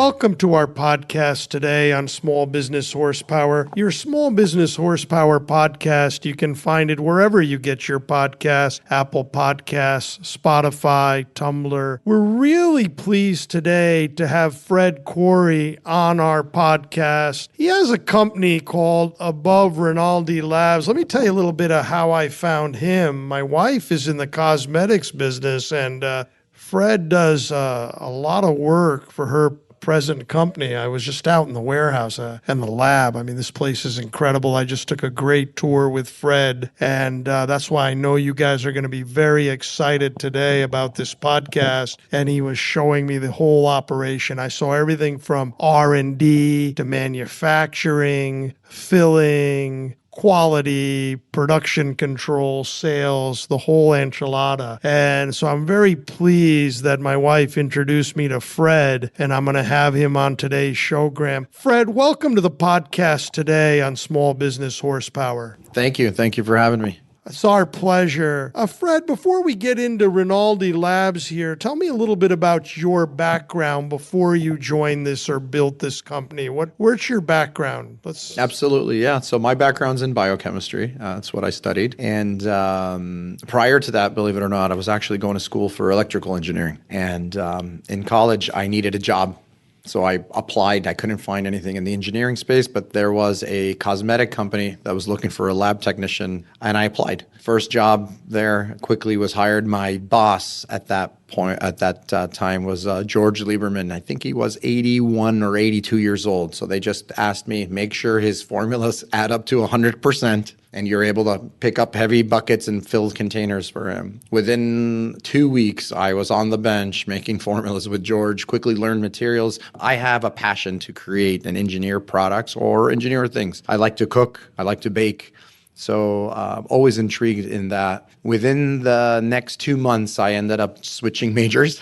welcome to our podcast today on Small Business Horsepower. Your Small Business Horsepower podcast, you can find it wherever you get your podcasts, Apple Podcasts, Spotify, Tumblr. We're really pleased today to have Fred Khoury on our podcast. He has a company called Above Rinaldi Labs. Let me tell you a little bit of how I found him. My wife is in the cosmetics business, and Fred does a lot of work for her present company. I was just out in the warehouse and the lab. I mean, this place is incredible. I just took a great tour with Fred, and that's why I know you guys are going to be very excited today about this podcast. And he was showing me the whole operation. I saw everything from R&D to manufacturing, filling, quality, production control, sales, the whole enchilada. And so I'm very pleased that my wife introduced me to Fred, and I'm going to have him on today's show, Graham. Fred, welcome to the podcast today on Small Business Horsepower. Thank you. Thank you for having me. It's our pleasure. Fred, before we get into Rinaldi Labs here, tell me a little bit about your background before you joined this or built this company. Where's your background? Absolutely, yeah. So my background's in biochemistry. That's what I studied. And prior to that, believe it or not, I was actually going to school for electrical engineering. And in college, I needed a job. So I applied. I couldn't find anything in the engineering space, but there was a cosmetic company that was looking for a lab technician, and I applied. First job there, quickly was hired. My boss at that point, at that time, was George Lieberman. I think he was 81 or 82 years old. So they just asked me, make sure his formulas add up to 100%. And you're able to pick up heavy buckets and fill containers for him. Within 2 weeks, I was on the bench making formulas with George, quickly learned materials. I have a passion to create and engineer products or engineer things. I like to cook. I like to bake. So always intrigued in that. Within the next 2 months, I ended up switching majors,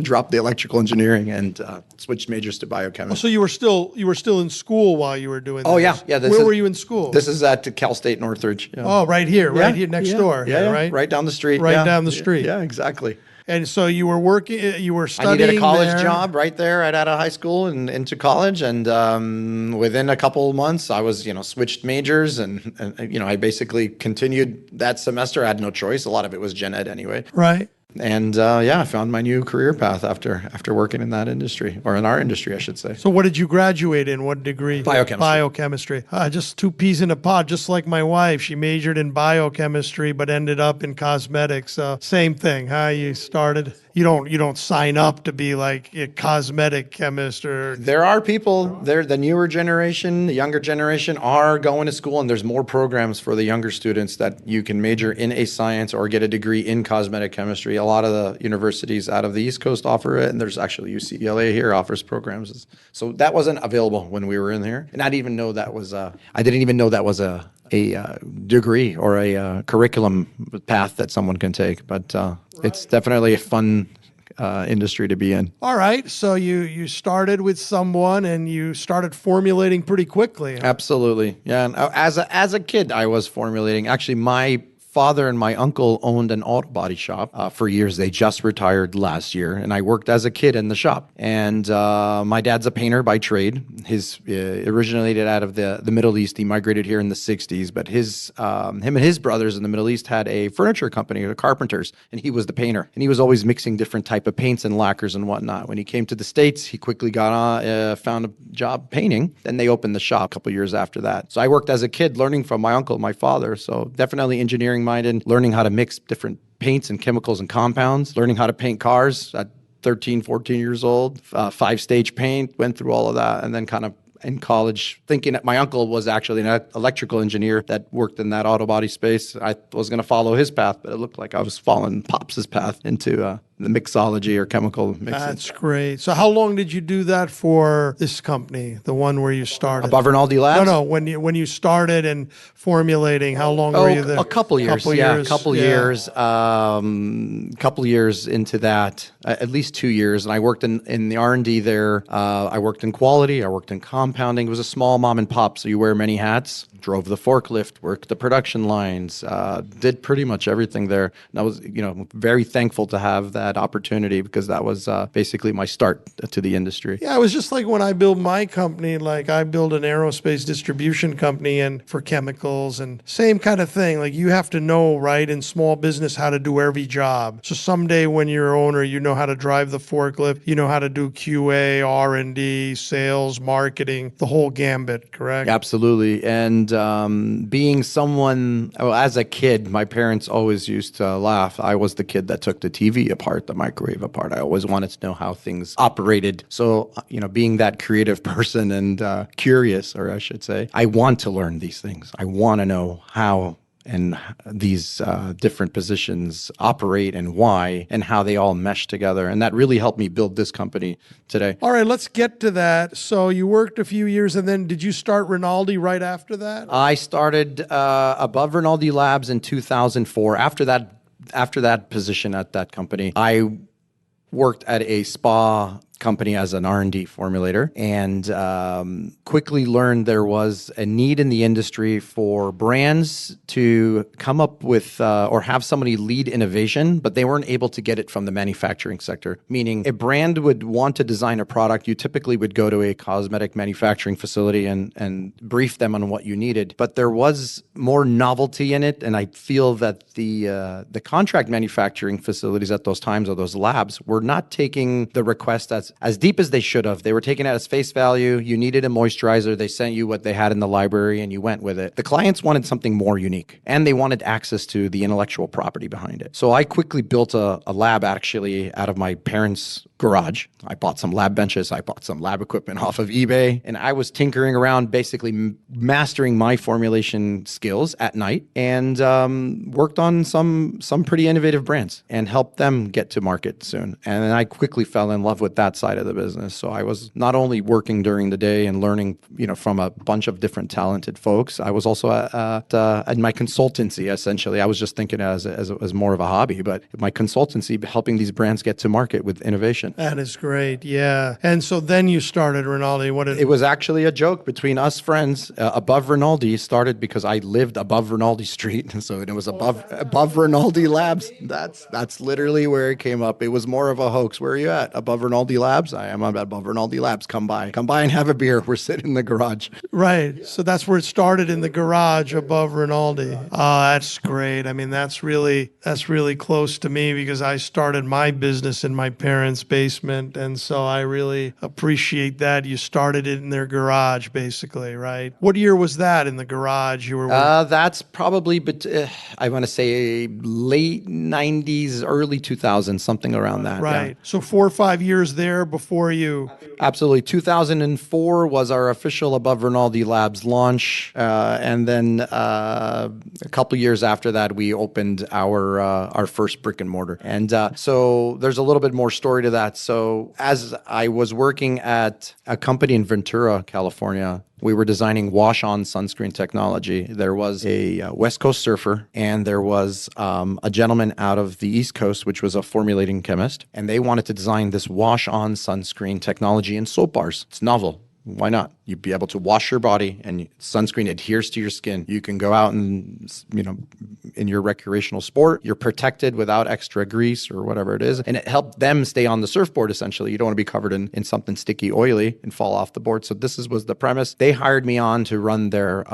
dropped the electrical engineering, and switched majors to biochemistry. So you were still in school while you were doing this? Oh, yeah. Where were you in school? This is at Cal State Northridge. Yeah. Oh, right here next door. Yeah, right? Right down the street. Right down the street. Yeah, exactly. And so you were working, you were studying I needed a college there. job right there, right out of high school and into college. And within a couple of months, I was, switched majors and I basically continued that semester. I had no choice. A lot of it was gen ed anyway. Right. And I found my new career path after working in that industry, or in our industry, I should say. So what did you graduate in? What degree? Biochemistry. Just two peas in a pod, just like my wife. She majored in biochemistry, but ended up in cosmetics. Same thing, huh? You started. You don't sign up to be like a cosmetic chemist or. There are people there. The newer generation, the younger generation, are going to school, and there's more programs for the younger students that you can major in a science or get a degree in cosmetic chemistry. A lot of the universities out of the East Coast offer it, and there's actually UCLA here offers programs. So that wasn't available when we were in here, and I didn't even know that was a degree or a curriculum path that someone can take. But it's definitely a fun industry to be in. All right. So you started with someone and you started formulating pretty quickly. Absolutely. Yeah. And as a kid, I was formulating. Actually, my father and my uncle owned an auto body shop for years. They just retired last year, and I worked as a kid in the shop. And my dad's a painter by trade. His originated out of the Middle East. He migrated here in the 60s, but him and his brothers in the Middle East had a furniture company, the carpenters, and he was the painter. And he was always mixing different type of paints and lacquers and whatnot. When he came to the States, he quickly found a job painting. Then they opened the shop a couple years after that. So I worked as a kid learning from my uncle, my father. So definitely engineering minded, learning how to mix different paints and chemicals and compounds, learning how to paint cars at 13, 14 years old, 5-stage paint, went through all of that, and then kind of in college thinking that my uncle was actually an electrical engineer that worked in that auto body space. I was going to follow his path, but it looked like I was following Pops's path into the mixology or chemical mixing. That's great. So how long did you do that for this company, the one where you started? Above Rinaldi Labs? No, when you started and formulating, how long were you there? A couple years. Couple years into that, at least 2 years. And I worked in the R&D there. I worked in quality. I worked in compounding. It was a small mom and pop, so you wear many hats. Drove the forklift, worked the production lines, did pretty much everything there. And I was, very thankful to have that that opportunity because that was basically my start to the industry. Yeah, it was just like when I build my company, like I build an aerospace distribution company and for chemicals and same kind of thing. Like you have to know, right, in small business how to do every job. So someday when you're an owner, you know how to drive the forklift, you know how to do QA, R&D, sales, marketing, the whole gambit, correct? Absolutely. And being someone, well, as a kid, my parents always used to laugh. I was the kid that took the TV apart, the microwave apart. I always wanted to know how things operated. So, being that creative person and curious, or I should say, I want to learn these things. I want to know how and these different positions operate and why and how they all mesh together. And that really helped me build this company today. All right, let's get to that. So you worked a few years and then did you start Rinaldi right after that? I started above Rinaldi Labs in 2004. After that position at that company, I worked at a spa company as an R&D formulator and quickly learned there was a need in the industry for brands to come up with or have somebody lead innovation, but they weren't able to get it from the manufacturing sector. Meaning a brand would want to design a product. You typically would go to a cosmetic manufacturing facility and brief them on what you needed, but there was more novelty in it. And I feel that the contract manufacturing facilities at those times or those labs were not taking the request as deep as they should have. They were taking it as face value. You needed a moisturizer. They sent you what they had in the library and you went with it. The clients wanted something more unique and they wanted access to the intellectual property behind it. So I quickly built a lab actually out of my parents' garage. I bought some lab benches. I bought some lab equipment off of eBay and I was tinkering around basically mastering my formulation skills at night and worked on some pretty innovative brands and helped them get to market soon. And then I quickly fell in love with that side of the business. So I was not only working during the day and learning, from a bunch of different talented folks. I was also at my consultancy. Essentially, I was just thinking as more of a hobby, but my consultancy helping these brands get to market with innovation. That is great. Yeah. And so then you started Rinaldi. It was actually a joke between us friends. Above Rinaldi started because I lived above Rinaldi Street, so it was above Rinaldi Labs. That's literally where it came up. It was more of a hoax. Where are you at? Above Rinaldi Labs? I am above Rinaldi Labs. Come by and have a beer. We're sitting in the garage. Right. So that's where it started, in the garage above Rinaldi. Oh, that's great. I mean, that's really close to me because I started my business in my parents' basement. And so I really appreciate that. You started it in their garage, basically, right? What year was that in the garage you were working? That's probably, I want to say late 90s, early 2000s, something around that. Right. Yeah. So 4 or 5 years there before you. Absolutely. 2004 was our official Above Rinaldi Labs launch. And then a couple years after that, we opened our first brick and mortar. And so there's a little bit more story to that. So as I was working at a company in Ventura, California, we were designing wash-on sunscreen technology. There was a West Coast surfer, and there was a gentleman out of the East Coast, which was a formulating chemist, and they wanted to design this wash-on sunscreen technology in soap bars. It's novel. Why not? You'd be able to wash your body and sunscreen adheres to your skin. You can go out and, in your recreational sport, you're protected without extra grease or whatever it is. And it helped them stay on the surfboard, essentially. You don't want to be covered in something sticky, oily and fall off the board. So this was the premise. They hired me on to run their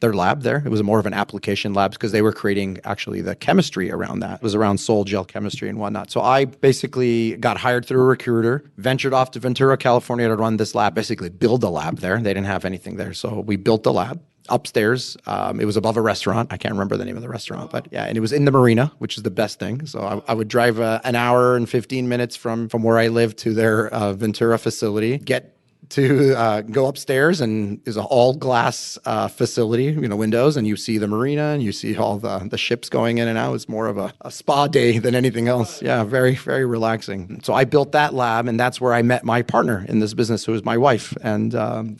lab there. It was more of an application lab because they were creating actually the chemistry around that. It was around sol gel chemistry and whatnot. So I basically got hired through a recruiter, ventured off to Ventura, California to run this lab, basically build a lab there. They didn't have anything there. So we built the lab upstairs. It was above a restaurant. I can't remember the name of the restaurant, but yeah, and it was in the marina, which is the best thing. So I would drive an hour and 15 minutes from where I lived to their Ventura facility, get to go upstairs, and is an all glass facility, windows, and you see the marina and you see all the ships going in and out. It's more of a spa day than anything else. Yeah, very, very relaxing. So I built that lab, and that's where I met my partner in this business, who is my wife. And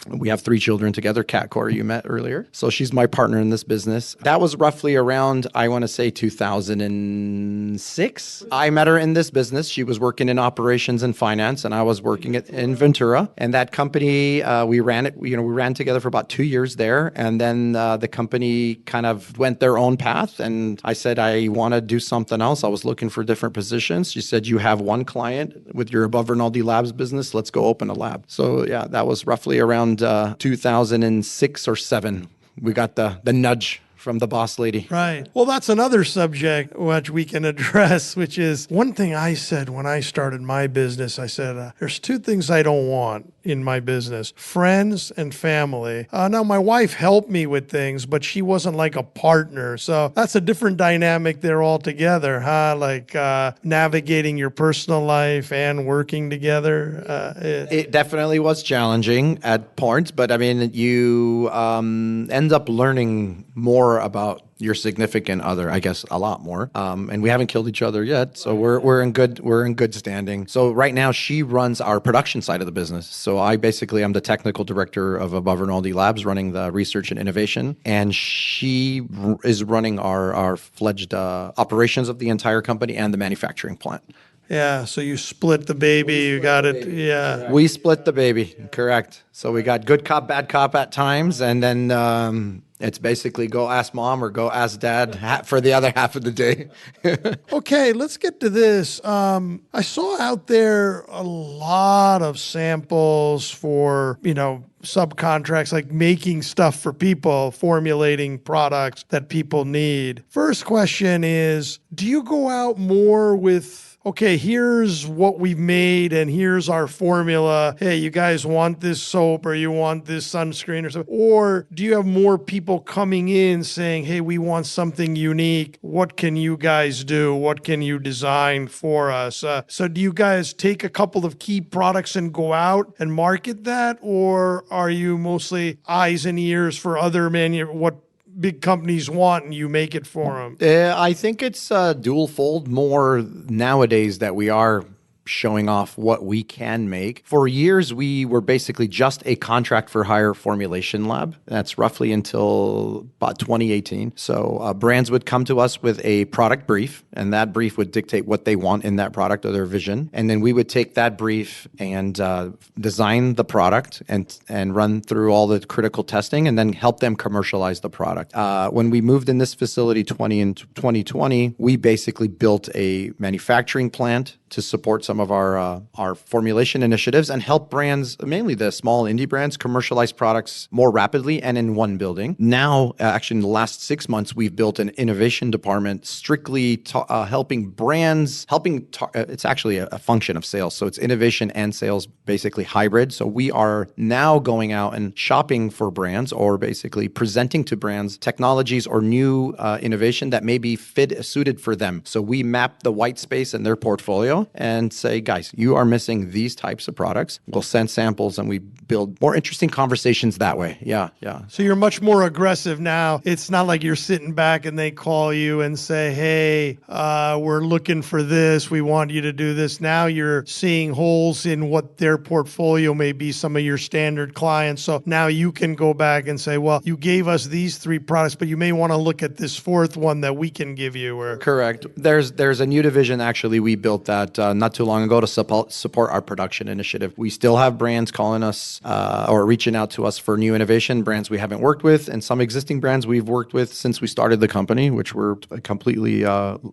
we have 3 children together. Khoury, you met earlier. So she's my partner in this business. That was roughly around, I want to say 2006. I met her in this business. She was working in operations and finance, and I was working in Ventura. And that company, we ran it, we ran together for about 2 years there. And then the company kind of went their own path. And I said, I want to do something else. I was looking for different positions. She said, you have one client with your Above Rinaldi Labs business. Let's go open a lab. So yeah, that was roughly around 2006 or 7. We got the nudge from the boss lady. Right. Well, that's another subject which we can address, which is one thing I said when I started my business. I said, there's two things I don't want in my business: friends and family. Now, my wife helped me with things, but she wasn't like a partner. So that's a different dynamic there altogether, huh? Like navigating your personal life and working together. It definitely was challenging at points, but I mean, you end up learning more about your significant other, I guess, a lot more. And we haven't killed each other yet, so we're in good standing. So right now, she runs our production side of the business. So I'm the technical director of Above Rinaldi Labs, running the research and innovation, and she is running our fledged operations of the entire company and the manufacturing plant. Yeah, so you split the baby, you got it. Yeah. We split the baby, correct. So we got good cop, bad cop at times, and then it's basically go ask mom or go ask dad for the other half of the day. Okay, let's get to this. I saw out there a lot of samples for, subcontracts, like making stuff for people, formulating products that people need. First question is, do you go out more with, okay, here's what we've made and here's our formula. Hey, you guys want this soap or you want this sunscreen or something? Or do you have more people coming in saying, hey, we want something unique. What can you guys do? What can you design for us? So do you guys take a couple of key products and go out and market that? Or are you mostly eyes and ears for other what big companies want and you make it for them? I think it's dual fold more nowadays that we are showing off what we can make. For years, we were basically just a contract for hire formulation lab. That's roughly until about 2018. So brands would come to us with a product brief, and that brief would dictate what they want in that product or their vision. And then we would take that brief and design the product and run through all the critical testing and then help them commercialize the product. When we moved in this facility in 2020, we basically built a manufacturing plant to support some of our formulation initiatives and help brands, mainly the small indie brands, commercialize products more rapidly and in one building. Now, actually, in the last 6 months, we've built an innovation department strictly helping brands. It's actually a function of sales, so it's innovation and sales, basically hybrid. So we are now going out and shopping for brands, or basically presenting to brands technologies or new innovation that may be suited for them. So we map the white space in their portfolio and say, guys, you are missing these types of products. We'll send samples and we build more interesting conversations that way. Yeah. So you're much more aggressive now. It's not like you're sitting back and they call you and say, hey, we're looking for this. We want you to do this. Now you're seeing holes in what their portfolio may be, some of your standard clients. So now you can go back and say, well, you gave us these 3 products, but you may want to look at this 4th one that we can give you. Correct. There's a new division, actually, we built that not too long ago to support our production initiative. We still have brands calling us or reaching out to us for new innovation, brands we haven't worked with, and some existing brands we've worked with since we started the company, which we're completely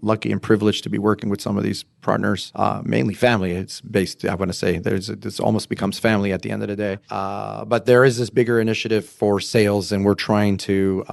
lucky and privileged to be working with some of these partners, mainly family. It's based, I want to say, this almost becomes family at the end of the day. But there is this bigger initiative for sales, and we're trying to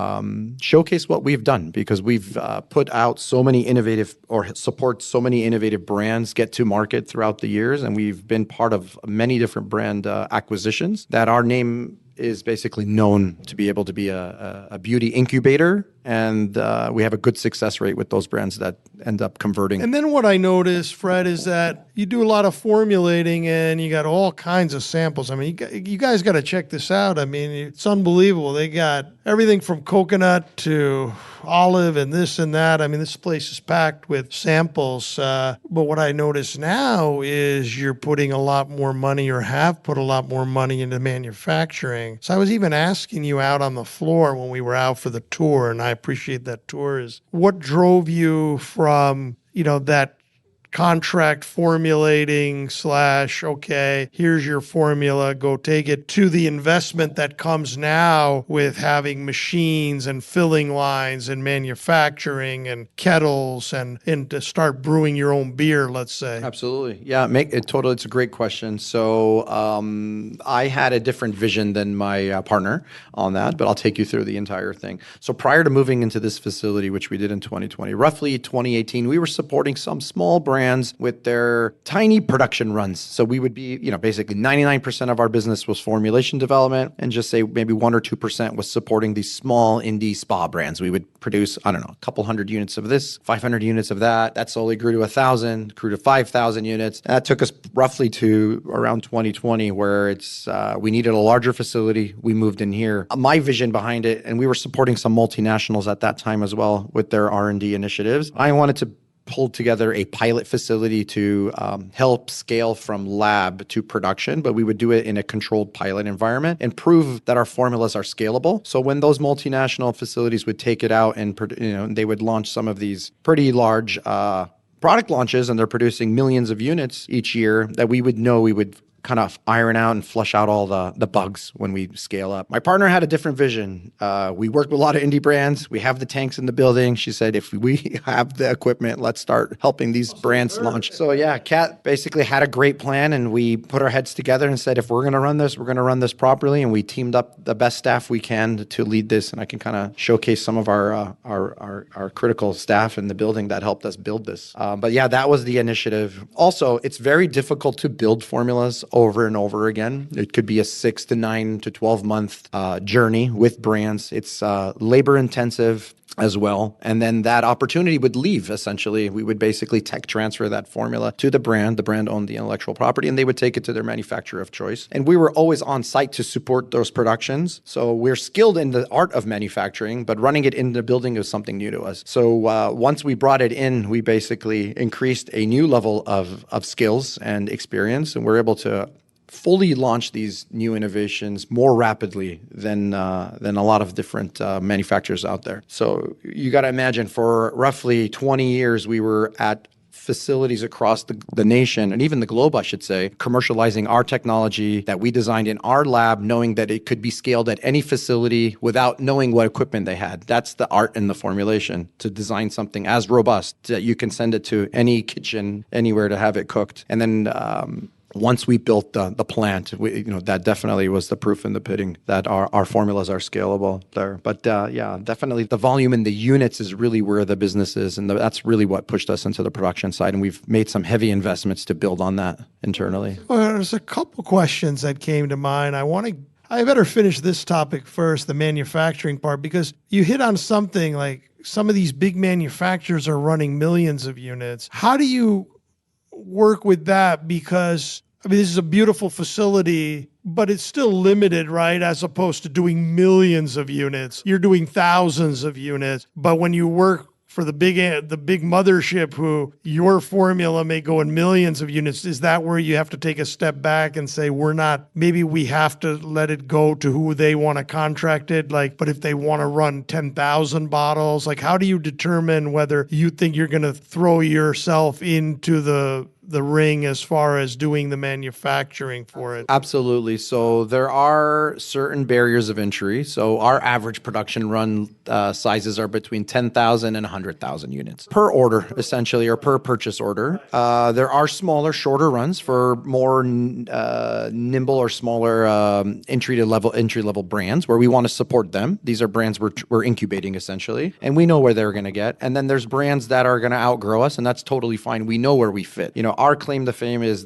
showcase what we've done, because we've put out so many innovative or support so many innovative brands get to market throughout the years, and we've been part of many different brand acquisitions that our name is basically known to be able to be a beauty incubator, and we have a good success rate with those brands that end up converting. And then what I noticed, Fred, is that you do a lot of formulating and you got all kinds of samples. I mean, you guys got to check this out. I mean, it's unbelievable. They got everything from coconut to olive and this and that. I mean, this place is packed with samples. But what I notice now is you're putting a lot more money, or have put a lot more money, into manufacturing. So I was even asking you out on the floor when we were out for the tour, and I appreciate that tour, is what drove you from, that contract formulating / okay, here's your formula, go take it, to the investment that comes now with having machines and filling lines and manufacturing and kettles and to start brewing your own beer, let's say? Absolutely. Yeah, it's a great question. So I had a different vision than my partner on that, but I'll take you through the entire thing. So prior to moving into this facility, which we did in 2020, roughly 2018, we were supporting some small brands with their tiny production runs. So we would be, basically 99% of our business was formulation development, and just say maybe 1 or 2% was supporting these small indie spa brands. We would produce, I don't know, a couple hundred units of this, 500 units of that. That slowly grew to 1,000, grew to 5,000 units. And that took us roughly to around 2020, where we needed a larger facility. We moved in here. My vision behind it, and we were supporting some multinationals at that time as well with their R&D initiatives. I wanted to pull together a pilot facility to help scale from lab to production, but we would do it in a controlled pilot environment and prove that our formulas are scalable. So when those multinational facilities would take it out and they would launch some of these pretty large product launches, and they're producing millions of units each year, that we would kind of iron out and flush out all the bugs when we scale up. My partner had a different vision. We worked with a lot of indie brands. We have the tanks in the building. She said, if we have the equipment, let's start helping these brands launch. So yeah, Kat basically had a great plan, and we put our heads together and said, if we're going to run this, we're going to run this properly. And we teamed up the best staff we can to lead this. And I can kind of showcase some of our critical staff in the building that helped us build this. But yeah, that was the initiative. Also, it's very difficult to build formulas over and over again. It could be a 6 to 9 to 12 month journey with brands. It's labor intensive as well. And then that opportunity would leave, essentially. We would basically tech transfer that formula to the brand. The brand owned the intellectual property, and they would take it to their manufacturer of choice. And we were always on site to support those productions. So we're skilled in the art of manufacturing, but running it in the building is something new to us. So once we brought it in, we basically increased a new level of skills and experience, and we're able to fully launch these new innovations more rapidly than a lot of different manufacturers out there. So you got to imagine, for roughly 20 years, we were at facilities across the nation, and even the globe, I should say, commercializing our technology that we designed in our lab, knowing that it could be scaled at any facility without knowing what equipment they had. That's the art in the formulation, to design something as robust that you can send it to any kitchen, anywhere, to have it cooked. And then once we built the plant, that definitely was the proof in the pudding that our formulas are scalable there. But yeah, definitely the volume in the units is really where the business is, and that's really what pushed us into the production side. And we've made some heavy investments to build on that internally. Well, there's a couple questions that came to mind. I better finish this topic first, the manufacturing part, because you hit on something like some of these big manufacturers are running millions of units. How do you work with that? Because this is a beautiful facility, but it's still limited, right? As opposed to doing millions of units, you're doing thousands of units. But when you work for the big mothership, who your formula may go in millions of units, is that where you have to take a step back and say, maybe we have to let it go to who they want to contract it? But if they want to run 10,000 bottles, how do you determine whether you think you're going to throw yourself into the ring as far as doing the manufacturing for it? Absolutely. So there are certain barriers of entry. So our average production run sizes are between 10,000 and 100,000 units per order, essentially, or per purchase order. There are smaller, shorter runs for more nimble or smaller entry level brands where we want to support them. These are brands we're incubating, essentially, and we know where they're going to get. And then there's brands that are going to outgrow us, and that's totally fine. We know where we fit. Our claim to fame is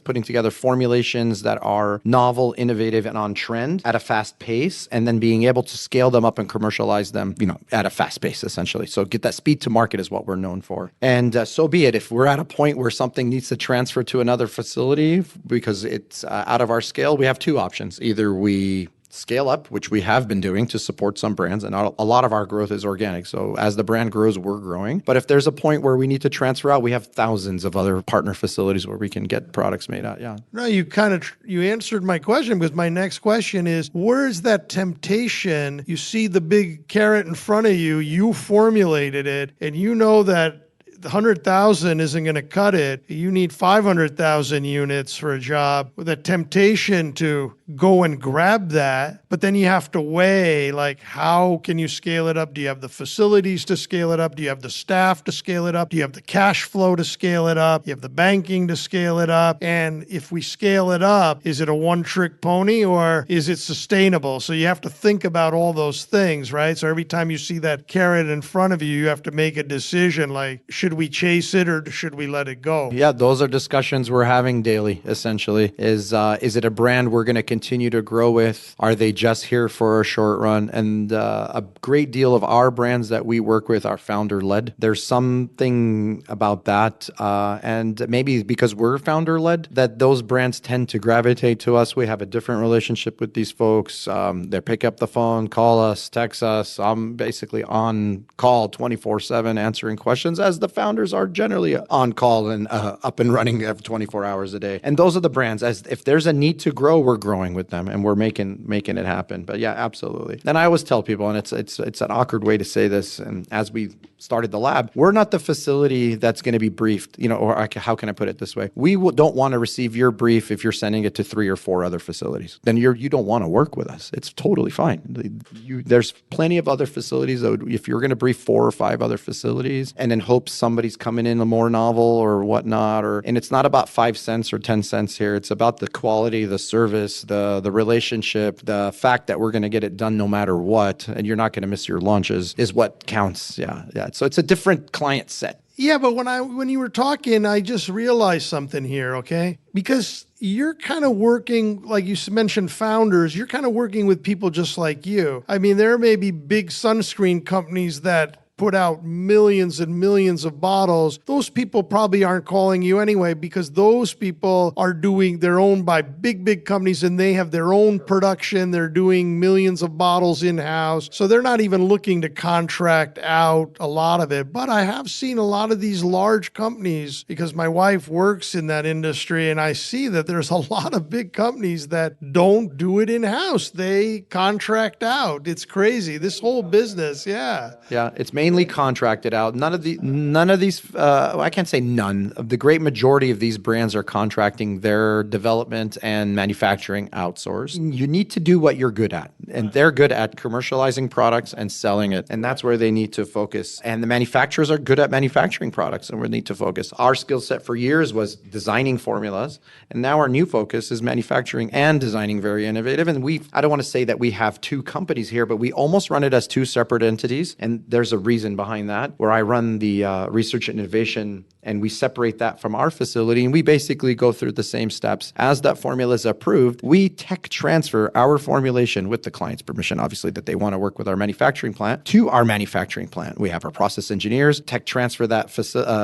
putting together formulations that are novel, innovative, and on trend at a fast pace, and then being able to scale them up and commercialize them, at a fast pace, essentially. So get that speed to market is what we're known for. And so be it. If we're at a point where something needs to transfer to another facility because it's out of our scale, we have two options. Either we scale up, which we have been doing to support some brands, and a lot of our growth is organic. So as the brand grows, we're growing. But if there's a point where we need to transfer out, we have thousands of other partner facilities where we can get products made at. Yeah. No, you answered my question, because my next question is, where's that temptation? You see the big carrot in front of you, you formulated it, and you know that 100,000 isn't going to cut it. You need 500,000 units for a job, with a temptation to go and grab that. But then you have to weigh, like, how can you scale it up? Do you have the facilities to scale it up? Do you have the staff to scale it up? Do you have the cash flow to scale it up? Do you have the banking to scale it up? And if we scale it up, is it a one-trick pony or is it sustainable? So you have to think about all those things, right? So every time you see that carrot in front of you, you have to make a decision, like, should we chase it or should we let it go? Yeah, those are discussions we're having daily, essentially. Is it a brand we're going to continue to grow with? Are they just here for a short run? And a great deal of our brands that we work with are founder-led. There's something about that, and maybe because we're founder-led, that those brands tend to gravitate to us. We have a different relationship with these folks. They pick up the phone, call us, text us. I'm basically on call 24/7 answering questions, as the founders are generally on call and up and running 24 hours a day. And those are the brands. As if there's a need to grow, we're growing with them and we're making it happen. But yeah, absolutely. And I always tell people, and it's an awkward way to say this, and as we started the lab, we're not the facility that's going to be briefed, or how can I put it this way? We don't want to receive your brief if you're sending it to 3 or 4 other facilities. Then you don't want to work with us. It's totally fine. There's plenty of other facilities that if you're going to brief 4 or 5 other facilities and in hopes somebody's coming in a more novel or whatnot, and it's not about 5 cents or 10 cents here. It's about the quality, the service, the relationship, the fact that we're going to get it done no matter what, and you're not going to miss your lunches is what counts. Yeah. So it's a different client set. Yeah, but when you were talking, I just realized something here, okay? Because you're kind of working, like you mentioned, founders, you're kind of working with people just like you. I mean, there may be big sunscreen companies that put out millions and millions of bottles. Those people probably aren't calling you anyway, because those people they're owned by big companies and they have their own production. They're doing millions of bottles in-house. So they're not even looking to contract out a lot of it. But I have seen a lot of these large companies, because my wife works in that industry, and I see that there's a lot of big companies that don't do it in-house. They contract out. It's crazy. This whole business, yeah. Yeah, it's mainly contracted out. None of these, I can't say none. The great majority of these brands are contracting their development and manufacturing outsourced. You need to do what you're good at, and they're good at commercializing products and selling it, and that's where they need to focus. And the manufacturers are good at manufacturing products, and we need to focus. Our skill set for years was designing formulas, and now our new focus is manufacturing and designing very innovative. And I don't want to say that we have 2 companies here, but we almost run it as 2 separate entities, and there's a reason behind that, where I run the research and innovation, and we separate that from our facility, and we basically go through the same steps. As that formula is approved, we tech transfer our formulation with the client's permission, obviously, that they want to work with our manufacturing plant, to our manufacturing plant. We have our process engineers tech transfer that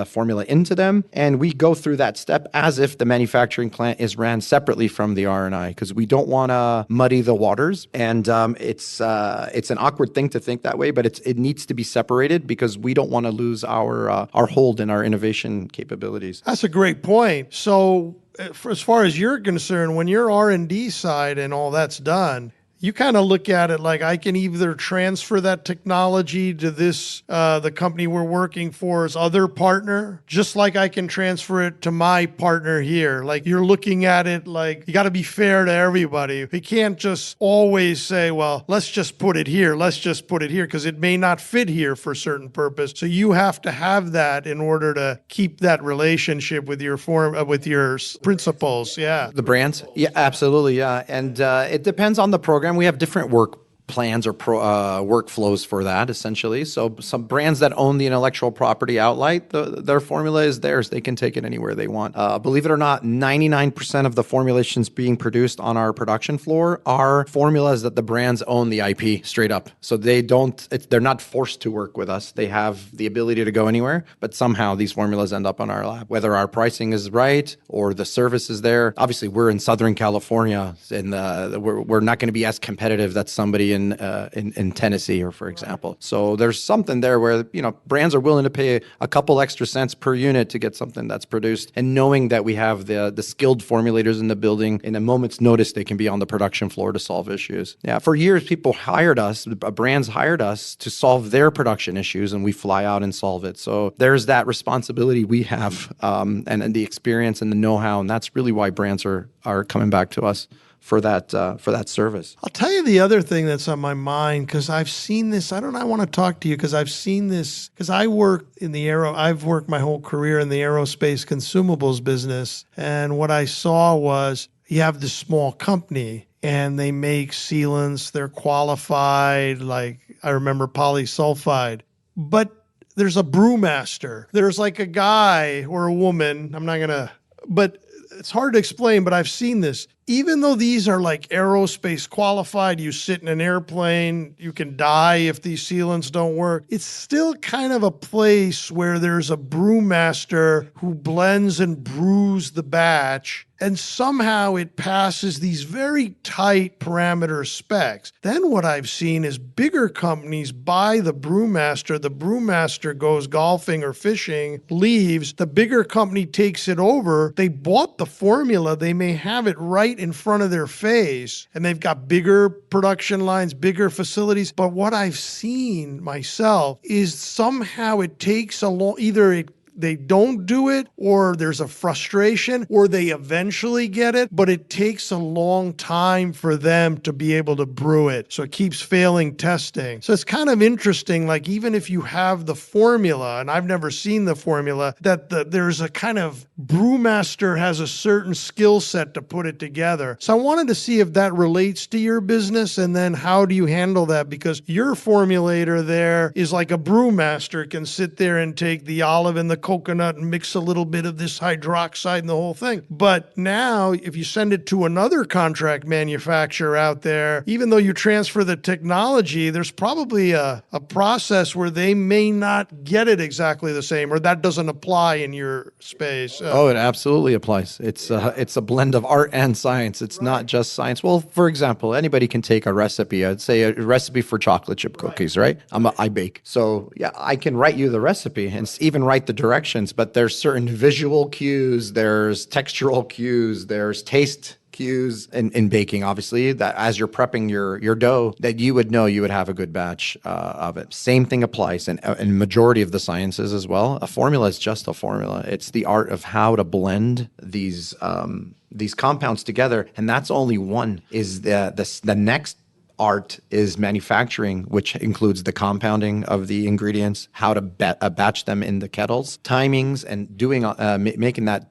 formula into them, and we go through that step as if the manufacturing plant is ran separately from the R&I, because we don't want to muddy the waters. And it's an awkward thing to think that way, but it needs to be separated, because we don't want to lose our hold in our innovation capabilities. That's a great point. So as far as you're concerned, when your R&D side and all that's done, you kind of look at it like, I can either transfer that technology to the company we're working for's other partner, just like I can transfer it to my partner here. Like, you're looking at it like you got to be fair to everybody. We can't just always say, well, let's just put it here. Let's just put it here, because it may not fit here for a certain purpose. So you have to have that in order to keep that relationship with your principals. Yeah. The brands? Yeah, absolutely. Yeah. And it depends on the program. We have different work plans or workflows for that, essentially. So some brands that own the intellectual property outright, their formula is theirs. They can take it anywhere they want. Believe it or not, 99% of the formulations being produced on our production floor are formulas that the brands own the IP straight up. So they're not forced to work with us. They have the ability to go anywhere, but somehow these formulas end up on our lab, whether our pricing is right or the service is there. Obviously, we're in Southern California, and we're not going to be as competitive that somebody in Tennessee, or for example. So there's something there where, brands are willing to pay a couple extra cents per unit to get something that's produced, and knowing that we have the skilled formulators in the building, in a moment's notice they can be on the production floor to solve issues. Yeah, for years people hired us, brands hired us to solve their production issues, and we fly out and solve it. So there's that responsibility we have, and the experience and the know-how, and that's really why brands are coming back to us for that service. I'll tell you the other thing that's on my mind, because I've seen this. I want to talk to you because I've seen this, because I've worked my whole career in the aerospace consumables business. And what I saw was you have this small company and they make sealants. They're qualified, like I remember polysulfide, but there's a brewmaster. There's like a guy or a woman. But it's hard to explain, but I've seen this. Even though these are like aerospace qualified, you sit in an airplane, you can die if these sealants don't work. It's still kind of a place where there's a brewmaster who blends and brews the batch, and somehow it passes these very tight parameter specs. Then what I've seen is bigger companies buy the brewmaster. The brewmaster goes golfing or fishing, leaves. The bigger company takes it over. They bought the formula. They may have it right in front of their face, and they've got bigger production lines, bigger facilities. But what I've seen myself is somehow it takes they don't do it, or there's a frustration, or they eventually get it, but it takes a long time for them to be able to brew it. So it keeps failing testing. So it's kind of interesting, like even if you have the formula, and I've never seen the formula, that there's a kind of brewmaster has a certain skill set to put it together. So I wanted to see if that relates to your business, and then how do you handle that? Because your formulator there is like a brewmaster can sit there and take the olive and the coconut and mix a little bit of this hydroxide and the whole thing. But now if you send it to another contract manufacturer out there, even though you transfer the technology, there's probably a process where they may not get it exactly the same, or that doesn't apply in your space. Oh, it absolutely applies. It's a blend of art and science. It's not just science. Well, for example, anybody can take a recipe. I'd say a recipe for chocolate chip cookies, right? I bake. So yeah, I can write you the recipe and even write the directions, but there's certain visual cues, there's textural cues, there's taste cues in baking, obviously, that as you're prepping your dough, that you would know you would have a good batch of it. Same thing applies in majority of the sciences as well. A formula is just a formula. It's the art of how to blend these compounds together, and that's only one. Is the next art is manufacturing, which includes the compounding of the ingredients, how to batch them in the kettles, timings, and doing making that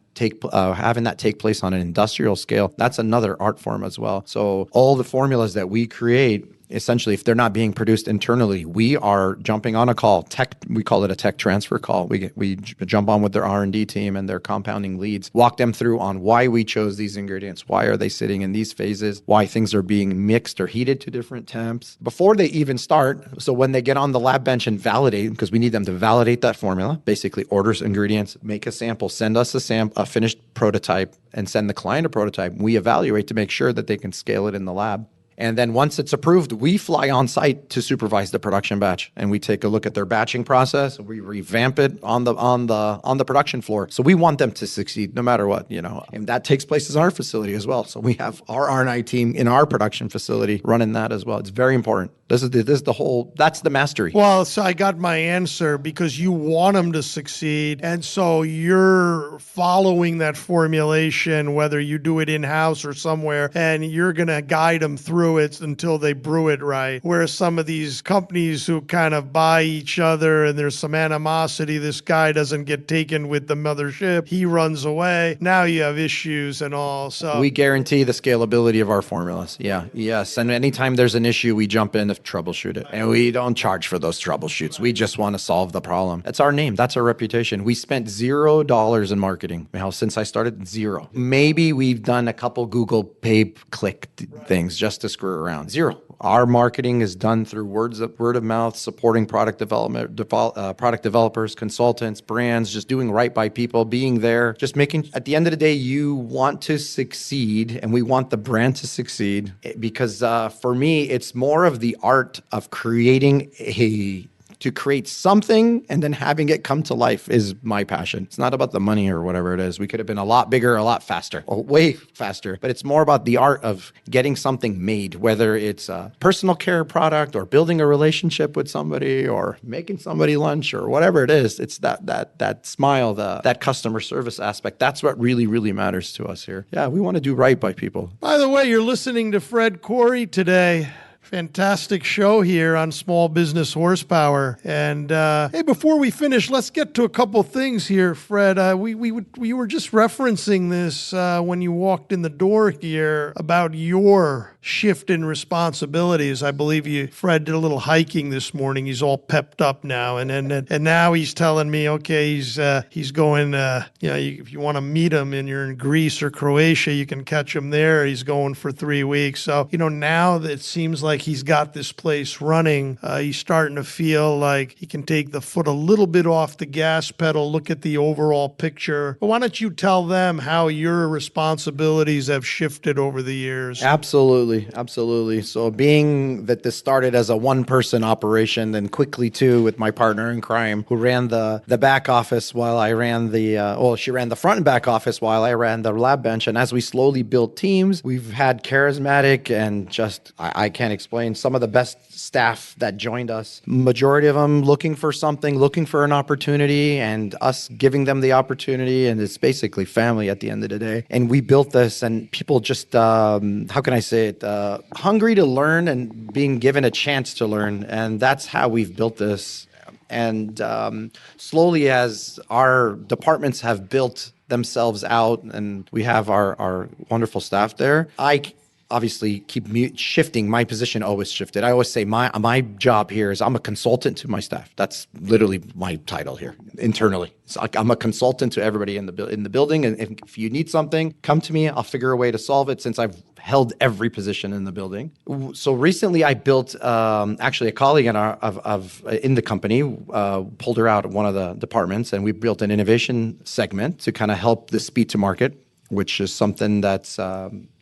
having that take place on an industrial scale. That's another art form as well. So all the formulas that we create, essentially, if they're not being produced internally, we are jumping on a call. We call it a tech transfer call. We jump on with their R&D team and their compounding leads, walk them through on why we chose these ingredients, why are they sitting in these phases, why things are being mixed or heated to different temps before they even start. So when they get on the lab bench and validate, because we need them to validate that formula, basically orders ingredients, make a sample, send us a finished prototype, and send the client a prototype. We evaluate to make sure that they can scale it in the lab. And then once it's approved, we fly on site to supervise the production batch, and we take a look at their batching process. We revamp it on the production floor. So we want them to succeed no matter what, and that takes place in our facility as well. So we have our R&I team in our production facility running that as well. It's very important. That's the mastery. Well, so I got my answer, because you want them to succeed. And so you're following that formulation, whether you do it in-house or somewhere, and you're going to guide them through it until they brew it right. Whereas some of these companies who kind of buy each other and there's some animosity, this guy doesn't get taken with the mothership, he runs away. Now you have issues and all. So we guarantee the scalability of our formulas. Yeah. Yes. And anytime there's an issue, we jump in to troubleshoot it. And we don't charge for those troubleshoots. We just want to solve the problem. That's our name. That's our reputation. We spent $0 in marketing. Since I started, zero. Maybe we've done a couple Google pay-click things just to screw around. Zero. Our marketing is done through word of mouth, supporting product product developers, consultants, brands, just doing right by people, being there, just making, at the end of the day, you want to succeed and we want the brand to succeed because for me, it's more of the art of to create something and then having it come to life is my passion. It's not about the money or whatever it is. We could have been a lot bigger, a lot faster, or way faster, but it's more about the art of getting something made, whether it's a personal care product or building a relationship with somebody or making somebody lunch or whatever it is. It's that smile, that customer service aspect. That's what really, really matters to us here. Yeah, we want to do right by people. By the way, you're listening to Fred Khoury today. Fantastic show here on Small Business Horsepower. And hey, before we finish, let's get to a couple things here, Fred. We were just referencing this when you walked in the door here about your shift in responsibilities. I believe Fred did a little hiking this morning. He's all pepped up now, and now he's telling me, okay, he's going. If you want to meet him and you're in Greece or Croatia, you can catch him there. He's going for 3 weeks. So now that it seems like he's got this place running, he's starting to feel like he can take the foot a little bit off the gas pedal, look at the overall picture. But why don't you tell them how your responsibilities have shifted over the years? Absolutely. So being that this started as a one-person operation, then quickly too with my partner in crime who ran the back office while I ran she ran the front and back office while I ran the lab bench. And as we slowly built teams, we've had charismatic and just, I can't explain, some of the best staff that joined us. Majority of them looking for something, looking for an opportunity, and us giving them the opportunity. And it's basically family at the end of the day. And we built this, and people just, how can I say it? Hungry to learn and being given a chance to learn. And that's how we've built this. And slowly, as our departments have built themselves out and we have our wonderful staff there, I obviously keep shifting. My position always shifted. I always say my job here is I'm a consultant to my staff. That's literally my title here internally. So I'm a consultant to everybody in the building. And if you need something, come to me. I'll figure a way to solve it since I've held every position in the building. So recently I built actually a colleague in the company, pulled her out of one of the departments, and we built an innovation segment to kind of help the speed to market, which is something that's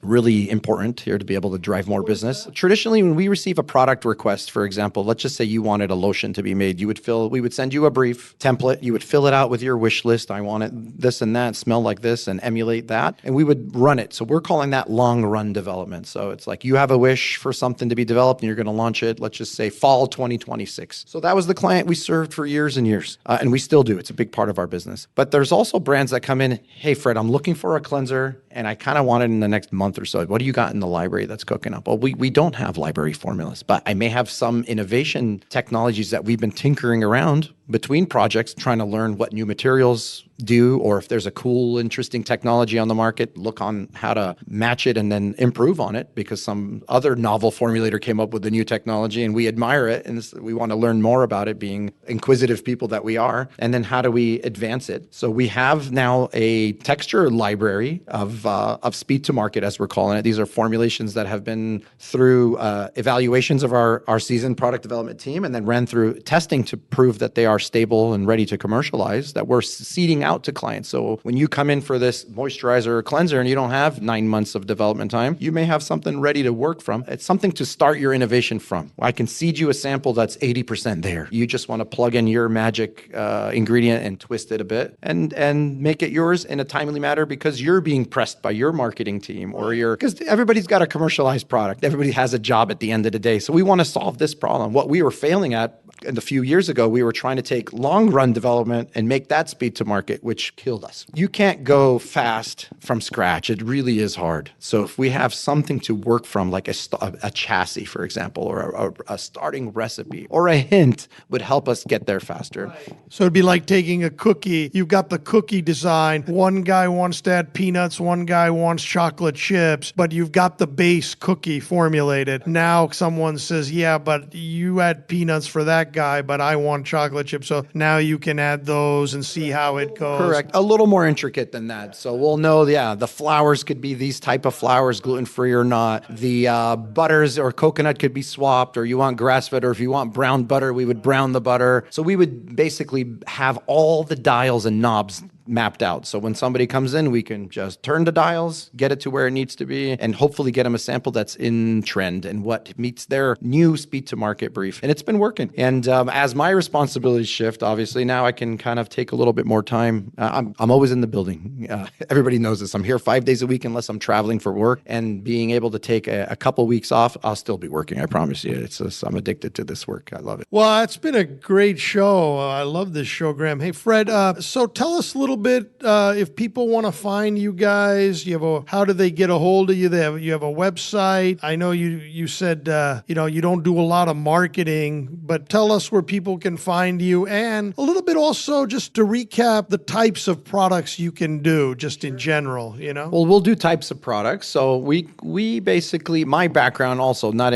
really important here to be able to drive more business. Traditionally, when we receive a product request, for example, let's just say you wanted a lotion to be made, we would send you a brief template. You would fill it out with your wish list. I want it this and that, smell like this, and emulate that. And we would run it. So we're calling that long run development. So it's like you have a wish for something to be developed and you're going to launch it, let's just say fall 2026. So that was the client we served for years and years. And we still do. It's a big part of our business. But there's also brands that come in, hey, Fred, I'm looking for a cleanser and I kind of want it in the next month or so. What do you got in the library that's cooking up? Well, we don't have library formulas, but I may have some innovation technologies that we've been tinkering around between projects, trying to learn what new materials do, or if there's a cool, interesting technology on the market, look on how to match it and then improve on it because some other novel formulator came up with a new technology and we admire it and we want to learn more about it, being inquisitive people that we are. And then how do we advance it? So we have now a texture library of speed to market, as we're calling it. These are formulations that have been through evaluations of our seasoned product development team and then ran through testing to prove that they are stable and ready to commercialize, that we're seeding out to clients. So when you come in for this moisturizer or cleanser and you don't have 9 months of development time, you may have something ready to work from. It's something to start your innovation from. I can seed you a sample that's 80% there. You just want to plug in your magic ingredient and twist it a bit and make it yours in a timely manner because you're being pressed by your marketing team because everybody's got a commercialized product. Everybody has a job at the end of the day. So we want to solve this problem. What we were failing at a few years ago, we were trying to take long run development and make that speed to market, which killed us. You can't go fast from scratch. It really is hard. So if we have something to work from, like a chassis, for example, or a starting recipe or a hint would help us get there faster. Right. So it'd be like taking a cookie. You've got the cookie design. One guy wants to add peanuts. One guy wants chocolate chips, but you've got the base cookie formulated. Now someone says, yeah, but you add peanuts for that that guy, but I want chocolate chips. So now you can add those and see how it goes. Correct. A little more intricate than that. So we'll know, yeah, the flours could be these type of flours, gluten-free or not. The butters or coconut could be swapped, or you want grass-fed, or if you want brown butter, we would brown the butter. So we would basically have all the dials and knobs mapped out. So when somebody comes in, we can just turn the dials, get it to where it needs to be, and hopefully get them a sample that's in trend and what meets their new speed to market brief. And it's been working. And as my responsibilities shift, obviously now I can kind of take a little bit more time. I'm always in the building. Everybody knows this. I'm here 5 days a week unless I'm traveling for work, and being able to take a couple weeks off, I'll still be working. I promise you. It's just, I'm addicted to this work. I love it. Well, it's been a great show. I love this show, Graham. Hey, Fred, so tell us a little bit, if people want to find you guys, how do they get a hold of you? You have a website. I know you said, you don't do a lot of marketing, but tell us where people can find you, and a little bit also just to recap the types of products you can do just in general, Well, we'll do types of products. So we basically, my background also, not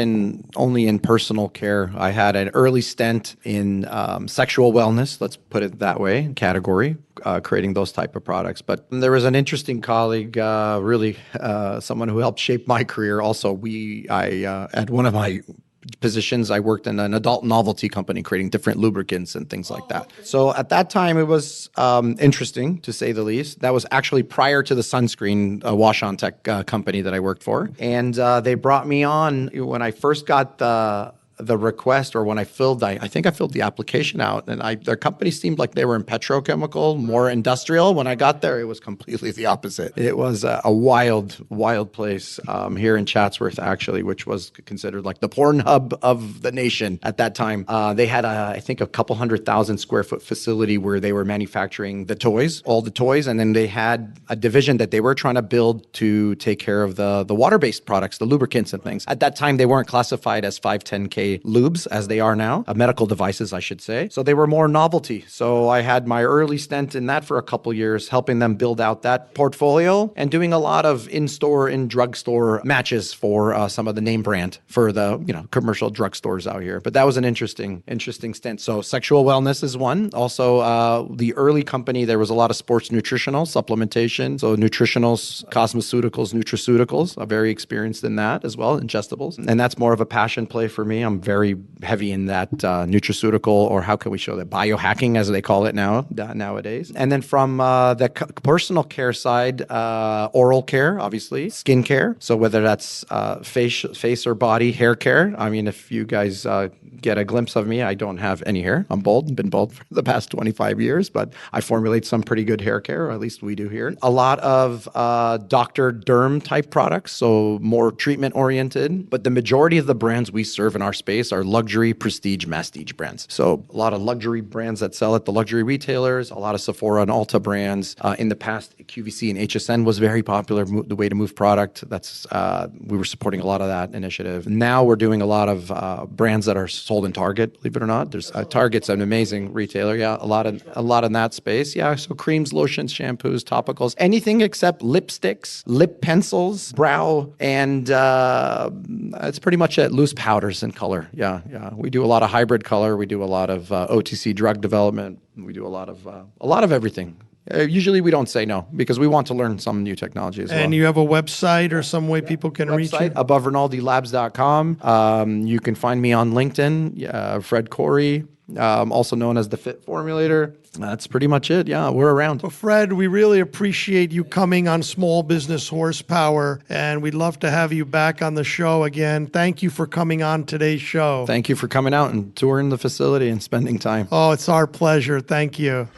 only in personal care. I had an early stint in sexual wellness, let's put it that way, category, creating those type of products. But there was an interesting colleague, really someone who helped shape my career. Also, at one of my positions, I worked in an adult novelty company creating different lubricants and things like that. So at that time, it was interesting, to say the least. That was actually prior to the sunscreen wash-on tech company that I worked for. And they brought me on when I first got the request, or when I think I filled the application out, and their company seemed like they were in petrochemical, more industrial. When I got there, it was completely the opposite. It was a wild place here in Chatsworth, actually, which was considered like the porn hub of the nation at that time. They had, I think, a couple 100,000 square foot facility where they were manufacturing all the toys, and then they had a division that they were trying to build to take care of the water-based products, the lubricants and things. At that time, they weren't classified as 510K lubes as they are now, medical devices, I should say. So they were more novelty. So I had my early stint in that for a couple years, helping them build out that portfolio and doing a lot of in-store, in drugstore matches for some of the name brand for the commercial drugstores out here. But that was an interesting stint. So sexual wellness is one. Also, the early company, there was a lot of sports nutritional supplementation. So nutritionals, cosmeceuticals, nutraceuticals. I'm very experienced in that as well, ingestibles. And that's more of a passion play for me. I'm very heavy in that nutraceutical, or how can we show that, biohacking as they call it nowadays. And then from the personal care side, oral care, obviously, skin care. So whether that's face or body, hair care. I mean, if you guys get a glimpse of me, I don't have any hair. I'm bald, been bald for the past 25 years, but I formulate some pretty good hair care, or at least we do here. A lot of doctor derm type products, so more treatment oriented. But the majority of the brands we serve in our space are luxury, prestige, masstige brands. So a lot of luxury brands that sell at the luxury retailers, a lot of Sephora and Ulta brands. In the past, QVC and HSN was very popular, the way to move product. We were supporting a lot of that initiative. Now we're doing a lot of brands that are sold in Target, believe it or not. There's Target's an amazing retailer. Yeah, a lot in that space. Yeah, so creams, lotions, shampoos, topicals, anything except lipsticks, lip pencils, brow, and that's pretty much it. Loose powders and color. Yeah. We do a lot of hybrid color. We do a lot of OTC drug development. We do a lot of everything. Usually we don't say no because we want to learn some new technology as well. And you have a website or some way people can reach you? AboveRinaldilabs.com. You can find me on LinkedIn, Fred Khoury, also known as the Fit Formulator. That's pretty much it. Yeah, we're around. Well, Fred, we really appreciate you coming on Small Business Horsepower, and we'd love to have you back on the show again. Thank you for coming on today's show. Thank you for coming out and touring the facility and spending time. Oh, it's our pleasure. Thank you.